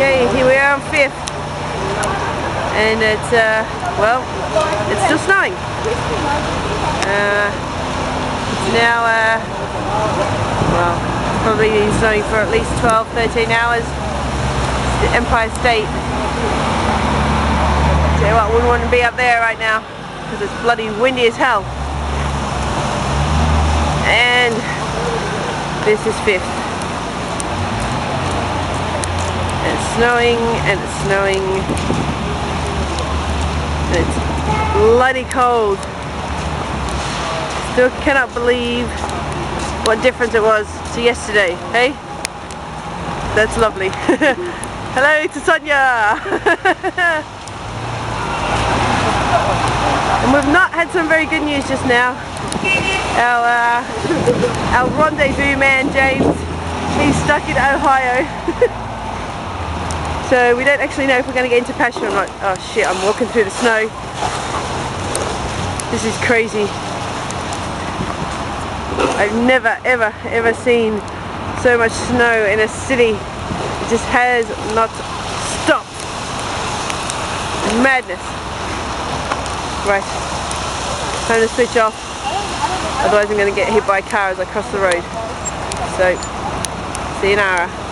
Okay, here we are on 5th, and it's well, it's still snowing. It's now well, it's probably been snowing for at least 12-13 hours. It's the Empire State. Tell you what, I wouldn't want to be up there right now because it's bloody windy as hell. And this is 5th. It's snowing and it's snowing and it's bloody cold. Still cannot believe what difference it was to yesterday, hey? That's lovely. Hello to Sonia! And we've not had some very good news just now. Our rendezvous man James, he's stuck in Ohio. So we don't actually know if we're going to get into Passion or not. Oh shit, I'm walking through the snow. This is crazy. I've never ever seen so much snow in a city. It just has not stopped. Madness. Right, time to switch off. Otherwise I'm going to get hit by a car as I cross the road. So, see you in an hour.